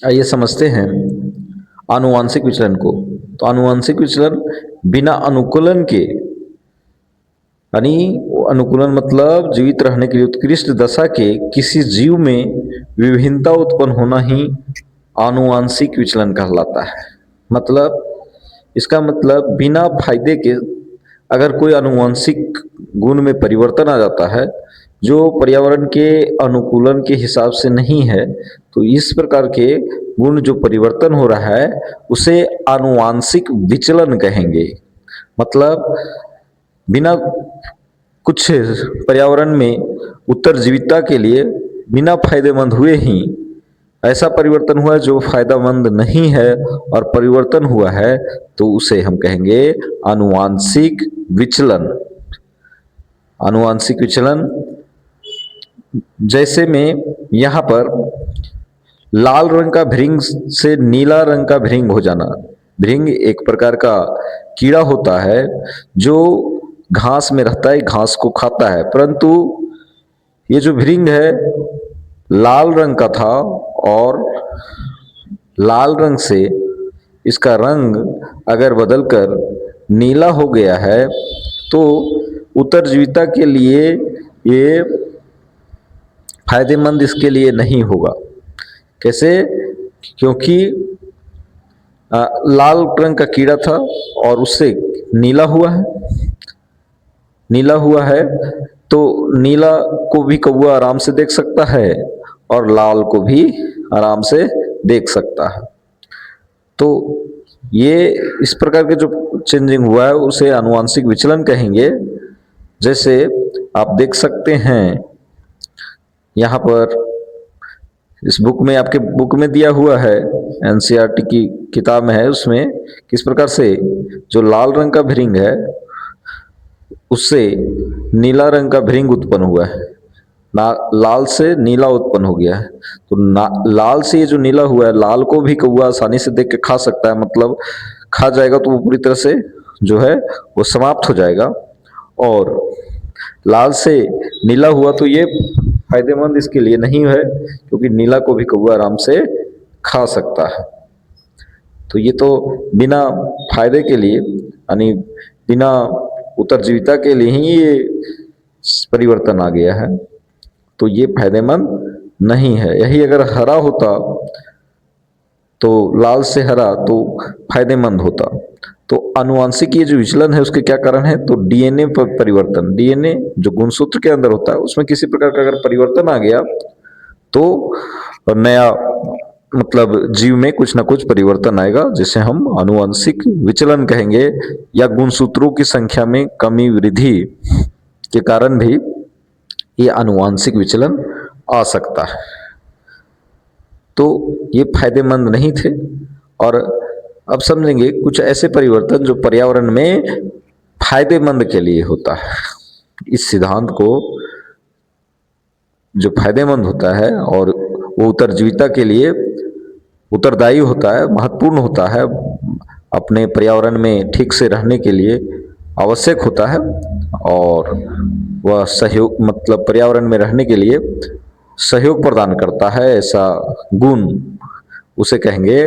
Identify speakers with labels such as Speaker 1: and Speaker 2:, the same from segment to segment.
Speaker 1: आइए समझते हैं आनुवांशिक विचलन को। तो आनुवांशिक विचलन बिना अनुकूलन के, यानी अनुकूलन मतलब जीवित रहने के लिए उत्कृष्ट दशा के किसी जीव में विभिन्नता उत्पन्न होना ही आनुवांशिक विचलन कहलाता है। मतलब इसका मतलब बिना फायदे के अगर कोई आनुवांशिक गुण में परिवर्तन आ जाता है जो पर्यावरण के अनुकूलन के हिसाब से नहीं है, तो इस प्रकार के गुण जो परिवर्तन हो रहा है उसे आनुवांशिक विचलन कहेंगे। मतलब बिना कुछ पर्यावरण में उत्तरजीविता के लिए बिना फायदेमंद हुए ही ऐसा परिवर्तन हुआ जो फायदेमंद नहीं है और परिवर्तन हुआ है, तो उसे हम कहेंगे आनुवांशिक विचलन। आनुवांशिक विचलन जैसे में यहाँ पर लाल रंग का भृंग से नीला रंग का भृंग हो जाना। भृंग एक प्रकार का कीड़ा होता है जो घास में रहता है, घास को खाता है, परंतु ये जो भृंग है लाल रंग का था और लाल रंग से इसका रंग अगर बदलकर नीला हो गया है तो उत्तरजीविता के लिए ये फायदेमंद इसके लिए नहीं होगा। कैसे? क्योंकि लाल रंग का कीड़ा था और उससे नीला हुआ है, नीला हुआ है तो नीला को भी कौवा आराम से देख सकता है और लाल को भी आराम से देख सकता है। तो ये इस प्रकार के जो चेंजिंग हुआ है उसे आनुवांशिक विचलन कहेंगे। जैसे आप देख सकते हैं यहाँ पर इस बुक में, आपके बुक में दिया हुआ है, एनसीईआरटी की किताब में है, उसमें किस प्रकार से जो लाल रंग का भृंग है उससे नीला रंग का भृंग उत्पन्न हुआ है, लाल से नीला उत्पन्न हो गया है। तो लाल से ये जो नीला हुआ है, लाल को भी कौवा आसानी से देख के खा सकता है, मतलब खा जाएगा तो वो पूरी तरह से जो है वो समाप्त हो जाएगा। और लाल से नीला हुआ तो ये फायदेमंद इसके लिए नहीं है क्योंकि नीला को भी कौवा आराम से खा सकता है। तो ये तो बिना फायदे के लिए, यानी बिना उत्तरजीविता के लिए ही ये परिवर्तन आ गया है, तो ये फायदेमंद नहीं है। यही अगर हरा होता तो लाल से हरा तो फायदेमंद होता। तो आनुवांशिक ये जो विचलन है उसके क्या कारण है? तो डीएनए पर परिवर्तन, डीएनए जो गुणसूत्र के अंदर होता है उसमें किसी प्रकार का अगर परिवर्तन आ गया तो नया मतलब जीव में कुछ ना कुछ परिवर्तन आएगा जिसे हम आनुवांशिक विचलन कहेंगे, या गुणसूत्रों की संख्या में कमी वृद्धि के कारण भी ये आनुवांशिक विचलन आ सकता है। तो ये फायदेमंद नहीं थे। और अब समझेंगे कुछ ऐसे परिवर्तन जो पर्यावरण में फायदेमंद के लिए होता है। इस सिद्धांत को जो फायदेमंद होता है और वो उत्तरजीविता के लिए उत्तरदायी होता है, महत्वपूर्ण होता है, अपने पर्यावरण में ठीक से रहने के लिए आवश्यक होता है, और वह सहयोग मतलब पर्यावरण में रहने के लिए सहयोग प्रदान करता है, ऐसा गुण, उसे कहेंगे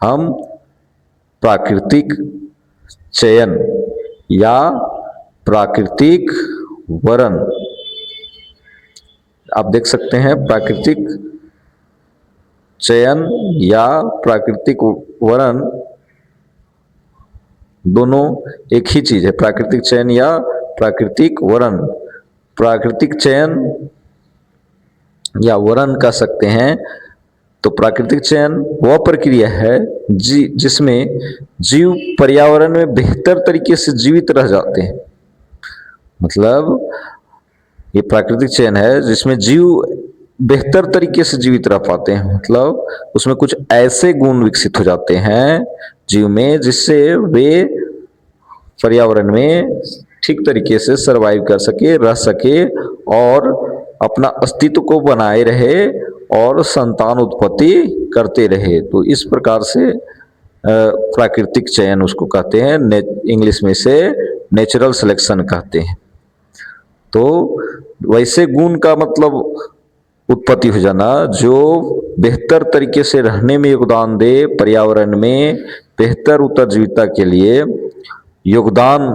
Speaker 1: हम प्राकृतिक चयन या प्राकृतिक वरण। आप देख सकते हैं प्राकृतिक चयन या प्राकृतिक वरण दोनों एक ही चीज है। प्राकृतिक चयन या प्राकृतिक वरण, प्राकृतिक चयन या वरण कह सकते हैं। तो प्राकृतिक चयन वह प्रक्रिया है जिसमें जीव पर्यावरण में बेहतर तरीके से जीवित रह जाते हैं। मतलब ये प्राकृतिक चयन है जिसमें जीव बेहतर तरीके से जीवित रह पाते हैं, मतलब उसमें कुछ ऐसे गुण विकसित हो जाते हैं जीव में जिससे वे पर्यावरण में ठीक तरीके से सरवाइव कर सके, रह सके और अपना अस्तित्व को बनाए रहे और संतान उत्पत्ति करते रहे। तो इस प्रकार से प्राकृतिक चयन उसको कहते हैं, इंग्लिश में से नेचुरल सिलेक्शन कहते हैं। तो वैसे गुण का मतलब उत्पत्ति हो जाना जो बेहतर तरीके से रहने में योगदान दे, पर्यावरण में बेहतर उत्तरजीविता के लिए योगदान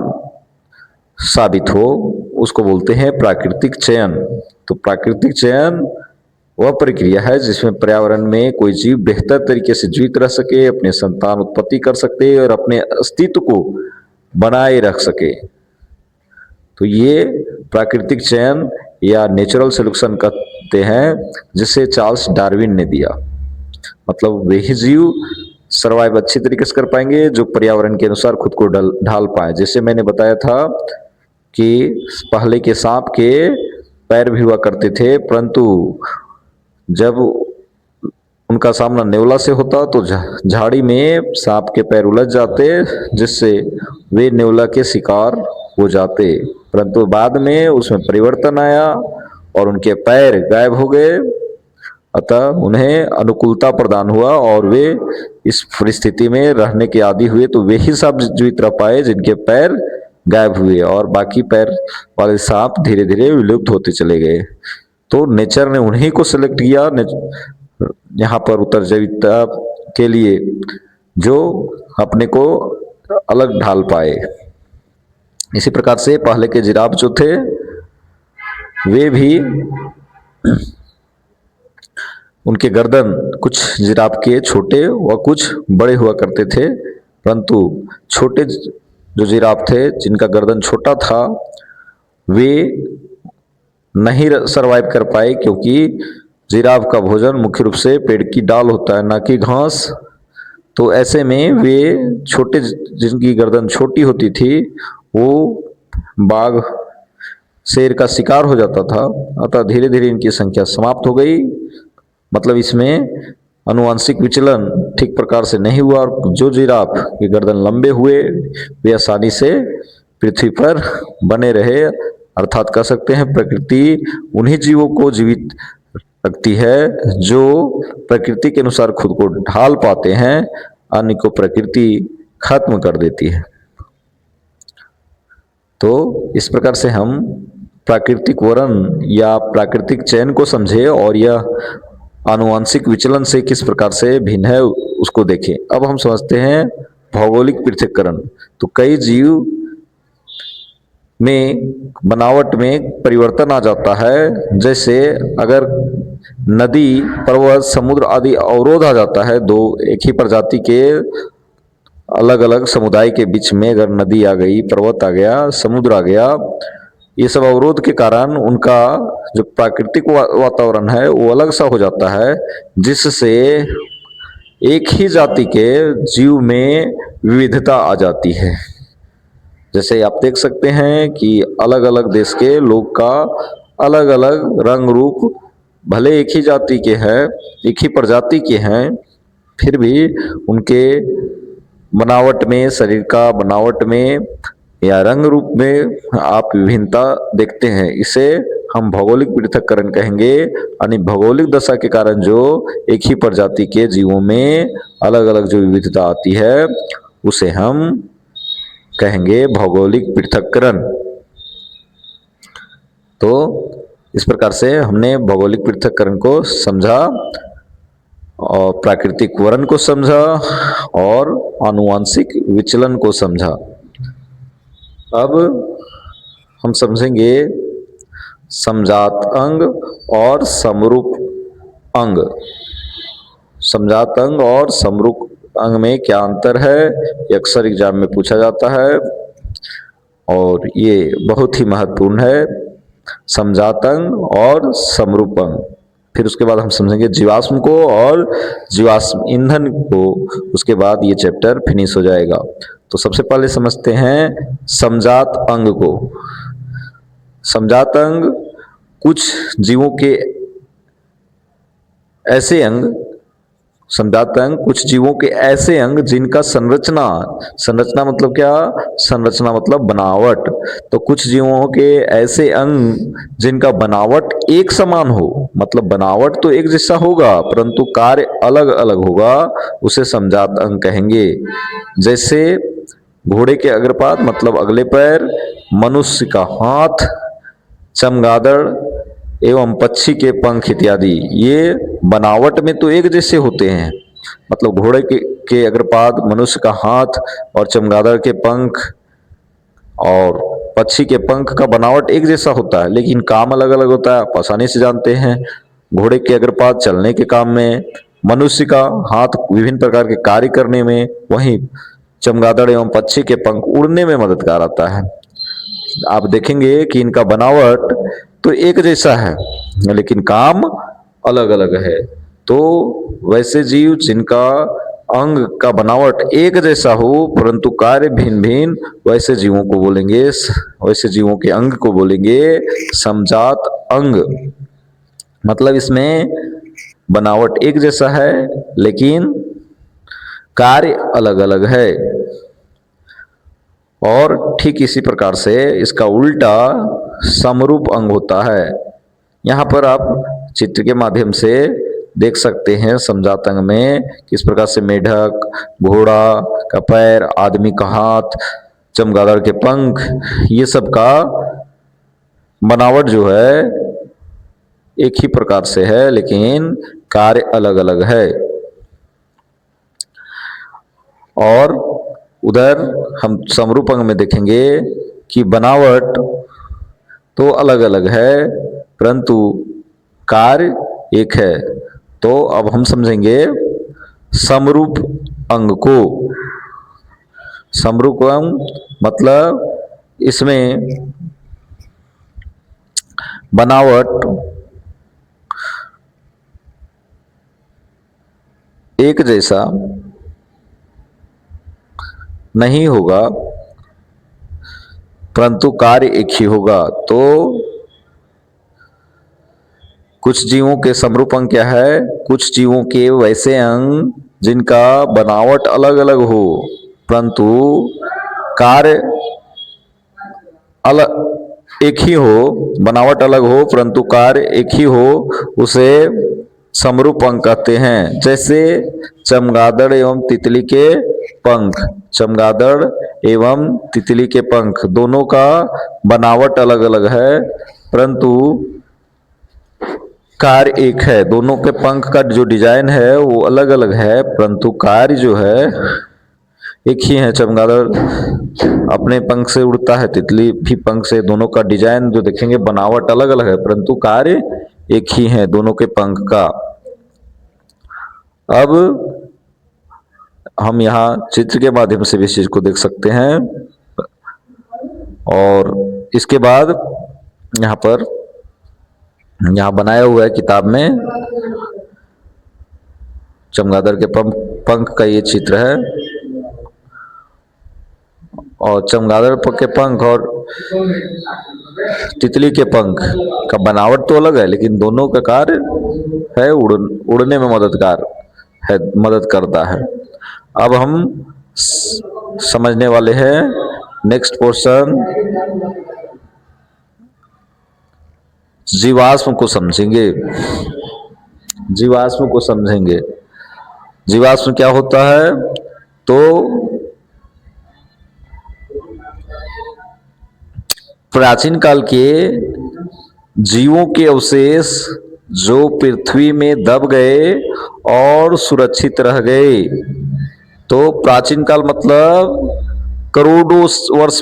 Speaker 1: साबित हो, उसको बोलते हैं प्राकृतिक चयन। तो प्राकृतिक चयन वह प्रक्रिया है जिसमें पर्यावरण में कोई जीव बेहतर तरीके से जीवित रह सके, अपने संतान उत्पत्ति कर सके और अपने अस्तित्व को बनाए रख सके। तो ये प्राकृतिक चयन या नेचुरल सिलेक्शन कहते हैं, जिसे चार्ल्स डार्विन ने दिया। मतलब वे ही जीव सर्वाइव अच्छी तरीके से कर पाएंगे जो पर्यावरण के अनुसार खुद को ढाल पाए। जैसे मैंने बताया था कि पहले के सांप के पैर भी हुआ करते थे, परंतु जब उनका सामना नेवला से होता तो झाड़ी में सांप के पैर उलझ जाते, जिससे वे नेवला के शिकार हो जाते। परंतु बाद में उसमें परिवर्तन आया और उनके पैर गायब हो गए, अतः उन्हें अनुकूलता प्रदान हुआ और वे इस परिस्थिति में रहने के आदी हुए। तो वे ही सांप जीवित रह पाए जिनके पैर गायब हुए, और बाकी पैर वाले सांप धीरे धीरे विलुप्त होते चले गए। तो नेचर ने उन्हीं को सिलेक्ट किया यहाँ पर उत्तरजीविता के लिए, जो अपने को अलग ढाल पाए। इसी प्रकार से पहले के जिराफ जो थे वे भी, उनके गर्दन कुछ जिराफ के छोटे व कुछ बड़े हुआ करते थे, परंतु छोटे जो जिराफ थे जिनका गर्दन छोटा था वे नहीं सर्वाइव कर पाए, क्योंकि जिराफ का भोजन मुख्य रूप से पेड़ की डाल होता है, ना कि घास। तो ऐसे में वे छोटे, जिनकी गर्दन छोटी होती थी, वो बाघ शेर का शिकार हो जाता था, अतः धीरे धीरे इनकी संख्या समाप्त हो गई। मतलब इसमें अनुवांशिक विचलन ठीक प्रकार से नहीं हुआ, और जो जिराफ के गर्दन लंबे हुए वे आसानी से पृथ्वी पर बने रहे। अर्थात कह सकते हैं प्रकृति उन्हीं जीवों को जीवित रखती है जो प्रकृति के अनुसार खुद को ढाल पाते हैं, अन्य को प्रकृति खत्म कर देती है। तो इस प्रकार से हम प्राकृतिक वर्ण या प्राकृतिक चयन को समझे और यह आनुवंशिक विचलन से किस प्रकार से भिन्न है उसको देखें। अब हम समझते हैं भौगोलिक पृथक्करण। तो कई जीव में बनावट में परिवर्तन आ जाता है, जैसे अगर नदी, पर्वत, समुद्र आदि अवरोध आ जाता है, दो एक ही प्रजाति के अलग अलग समुदाय के बीच में अगर नदी आ गई, पर्वत आ गया, समुद्र आ गया, ये सब अवरोध के कारण उनका जो प्राकृतिक वातावरण है वो अलग सा हो जाता है, जिससे एक ही जाति के जीव में विविधता आ जाती है। जैसे आप देख सकते हैं कि अलग अलग देश के लोग का अलग अलग रंग रूप, भले एक ही जाति के हैं, एक ही प्रजाति के हैं, फिर भी उनके बनावट में, शरीर का बनावट में या रंग रूप में आप विभिन्नता देखते हैं। इसे हम भौगोलिक पृथक्करण कहेंगे, यानी भौगोलिक दशा के कारण जो एक ही प्रजाति के जीवों में अलग अलग जो विविधता आती है उसे हम कहेंगे भौगोलिक पृथक्करण। तो इस प्रकार से हमने भौगोलिक पृथक्करण को समझा और प्राकृतिक वर्ण को समझा और आनुवंशिक विचलन को समझा। अब हम समझेंगे समजात अंग और समरूप अंग। समजात अंग और समरूप अंग में क्या अंतर है, ये अक्सर एग्जाम में पूछा जाता है और ये बहुत ही महत्वपूर्ण है, समजात अंग और समरूप अंग। फिर उसके बाद हम समझेंगे जीवाश्म को और जीवाश्म ईंधन को, उसके बाद ये चैप्टर फिनिश हो जाएगा। तो सबसे पहले समझते हैं समजात अंग को। समजात अंग कुछ जीवों के ऐसे अंग, समजात अंग कुछ जीवों के ऐसे अंग जिनका संरचना मतलब क्या, संरचना मतलब बनावट। तो कुछ जीवों के ऐसे अंग जिनका बनावट एक समान हो, मतलब बनावट तो एक जैसा होगा परंतु कार्य अलग अलग होगा, उसे समजात अंग कहेंगे। जैसे घोड़े के अग्रपाद मतलब अगले पैर, मनुष्य का हाथ, चमगादड़ एवं पक्षी के पंख इत्यादि, ये बनावट में तो एक जैसे होते हैं, मतलब घोड़े के अग्रपाद, मनुष्य का हाथ और चमगादड़ के पंख और पक्षी के पंख का बनावट एक जैसा होता है, लेकिन काम अलग अलग होता है। आप आसानी से जानते हैं, घोड़े के अग्रपाद चलने के काम में, मनुष्य का हाथ विभिन्न प्रकार के कार्य करने में, वहीं चमगादड़ एवं पक्षी के पंख उड़ने में मददगार आता है। आप देखेंगे कि इनका बनावट तो एक जैसा है, लेकिन काम अलग अलग है। तो वैसे जीव जिनका अंग का बनावट एक जैसा हो परंतु कार्य भिन्न भिन्न, वैसे जीवों को बोलेंगे, वैसे जीवों के अंग को बोलेंगे समजात अंग। मतलब इसमें बनावट एक जैसा है लेकिन कार्य अलग अलग है। और ठीक इसी प्रकार से इसका उल्टा समरूप अंग होता है। यहाँ पर आप चित्र के माध्यम से देख सकते हैं समजात अंग में किस प्रकार से मेढक, घोड़ा का पैर, आदमी का हाथ, चमगादड़ के पंख, ये सब का बनावट जो है एक ही प्रकार से है लेकिन कार्य अलग अलग है। और उधर हम समरूप अंग में देखेंगे कि बनावट तो अलग अलग है परंतु कार्य एक है। तो अब हम समझेंगे समरूप अंग को। समरूप अंग मतलब इसमें बनावट एक जैसा नहीं होगा परंतु कार्य एक ही होगा। तो कुछ जीवों के समरूप अंग क्या है, कुछ जीवों के वैसे अंग जिनका बनावट अलग अलग हो परंतु कार्य अलग एक ही हो, बनावट अलग हो परंतु कार्य एक ही हो, उसे समरूप अंग कहते हैं। जैसे चमगादड़ एवं तितली के पंख, चमगादड़ एवं तितली के पंख दोनों का बनावट अलग अलग है परंतु कार्य एक है। दोनों के पंख का जो डिजाइन है वो अलग अलग है परंतु कार्य जो है एक ही है। चमगादड़ अपने पंख से उड़ता है, तितली भी पंख से, दोनों का डिजाइन जो देखेंगे बनावट अलग अलग है परंतु कार्य एक ही है दोनों के पंख का। अब हम यहाँ चित्र के माध्यम से भी इस चीज को देख सकते हैं। और इसके बाद यहाँ पर बनाया हुआ है किताब में चमगादड़ के पंख का ये चित्र है। और चमगादड़ के पंख और तितली के पंख का बनावट तो अलग है लेकिन दोनों का कार्य है उड़ने में मददगार है, मदद करता है। अब हम समझने वाले हैं नेक्स्ट पोर्शन, जीवाश्म को समझेंगे। जीवाश्म को समझेंगे। जीवाश्म क्या होता है, तो प्राचीन काल के जीवों के अवशेष जो पृथ्वी में दब गए और सुरक्षित रह गए। तो प्राचीन काल मतलब करोड़ों वर्ष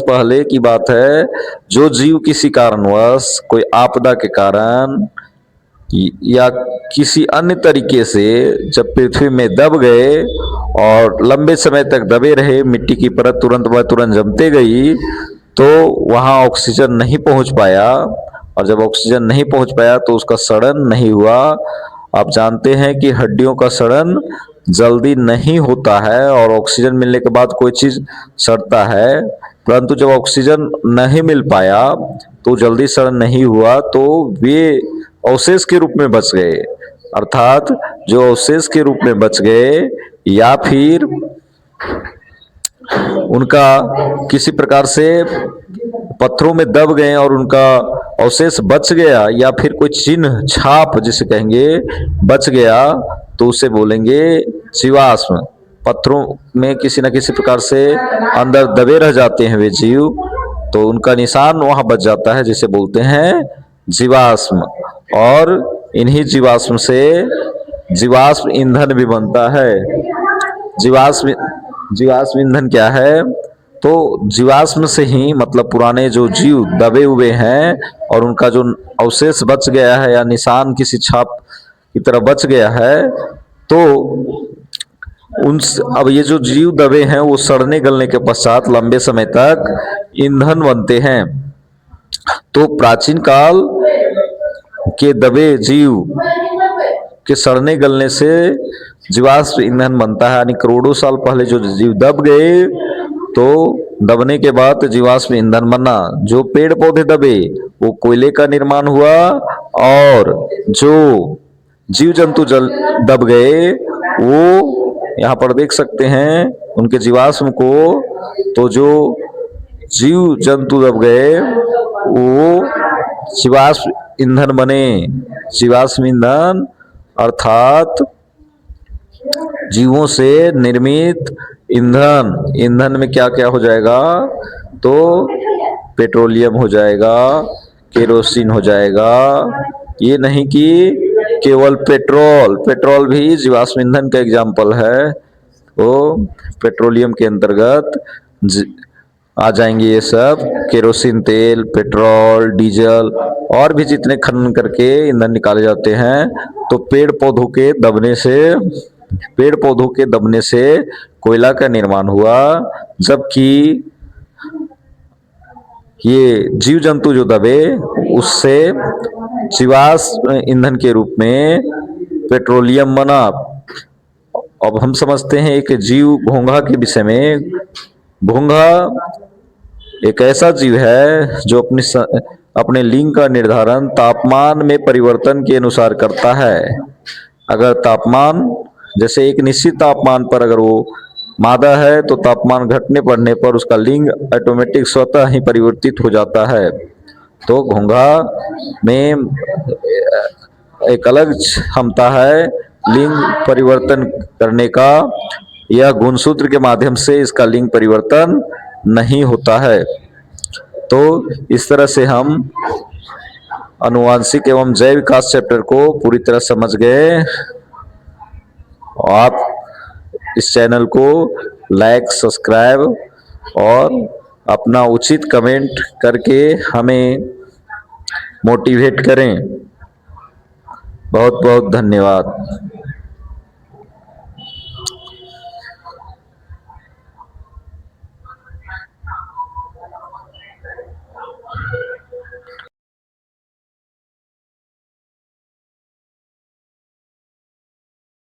Speaker 1: पहले की बात है। जो जीव किसी कारणवश, कोई आपदा के कारण या किसी अन्य तरीके से जब पृथ्वी में दब गए और लंबे समय तक दबे रहे, मिट्टी की परत तुरंत ब तुरंत जमते गई, तो वहां ऑक्सीजन नहीं पहुंच पाया। और जब ऑक्सीजन नहीं पहुंच पाया तो उसका सड़न नहीं हुआ। आप जानते हैं कि हड्डियों का सड़न जल्दी नहीं होता है और ऑक्सीजन मिलने के बाद कोई चीज सड़ता है, परंतु जब ऑक्सीजन नहीं मिल पाया तो जल्दी सड़न नहीं हुआ, तो वे अवशेष के रूप में बच गए। अर्थात जो अवशेष के रूप में बच गए या फिर उनका किसी प्रकार से पत्थरों में दब गए और उनका अवशेष बच गया, या फिर कोई चिन्ह छाप जिसे कहेंगे बच गया, तो उसे बोलेंगे जीवाश्म। पत्थरों में किसी न किसी प्रकार से अंदर दबे रह जाते हैं वे जीव, तो उनका निशान वहां बच जाता है, जिसे बोलते हैं जीवाश्म। और इन्हीं जीवाश्म से जीवाश्म ईंधन भी बनता है। जीवाश्म जीवाश्म ईंधन क्या है? तो जीवाश्म से ही, मतलब पुराने जो जीव दबे हुए हैं और उनका जो अवशेष बच गया है या निशान किसी छाप की तरह बच गया है, तो उन अब ये जो जीव दबे हैं वो सड़ने गलने के पश्चात लंबे समय तक ईंधन बनते हैं। तो प्राचीन काल के दबे जीव के सड़ने गलने से जीवाश्म ईंधन बनता है, यानी करोड़ों साल पहले जो जीव दब गए, तो दबने के बाद जीवाश्म ईंधन बना। जो पेड़ पौधे दबे वो कोयले का निर्माण हुआ, और जो जीव जंतु जल दब गए वो यहाँ पर देख सकते हैं उनके जीवाश्म को। तो जो जीव जंतु दब गए वो जीवाश्म ईंधन बने। जीवाश्म ईंधन अर्थात जीवों से निर्मित ईंधन। ईंधन में क्या क्या हो जाएगा? तो पेट्रोलियम हो जाएगा, केरोसिन हो जाएगा। ये नहीं कि केवल पेट्रोल, पेट्रोल भी जीवाश्म ईंधन का एग्जाम्पल है। तो पेट्रोलियम के अंतर्गत आ जाएंगे ये सब, केरोसिन तेल, पेट्रोल, डीजल और भी जितने खनन करके ईंधन निकाले जाते हैं। तो पेड़ पौधों के दबने से कोयला का निर्माण हुआ, जबकि ये जीव जंतु जो दबे उससे जीवाश्म ईंधन के रूप में पेट्रोलियम बना। अब हम समझते हैं एक जीव घोंघा के विषय में। घोंघा एक ऐसा जीव है जो अपने लिंग का निर्धारण तापमान में परिवर्तन के अनुसार करता है। अगर तापमान, जैसे एक निश्चित तापमान पर अगर वो मादा है तो तापमान घटने बढ़ने पर उसका लिंग ऑटोमेटिक स्वतः ही परिवर्तित हो जाता है। तो घोंघा में एक अलग क्षमता है लिंग परिवर्तन करने का। यह गुणसूत्र के माध्यम से इसका लिंग परिवर्तन नहीं होता है। तो इस तरह से हम आनुवांशिक एवं जैव विकास चैप्टर को पूरी तरह समझ गए। आप इस चैनल को लाइक, सब्सक्राइब और अपना उचित कमेंट करके हमें मोटिवेट करें। बहुत बहुत धन्यवाद।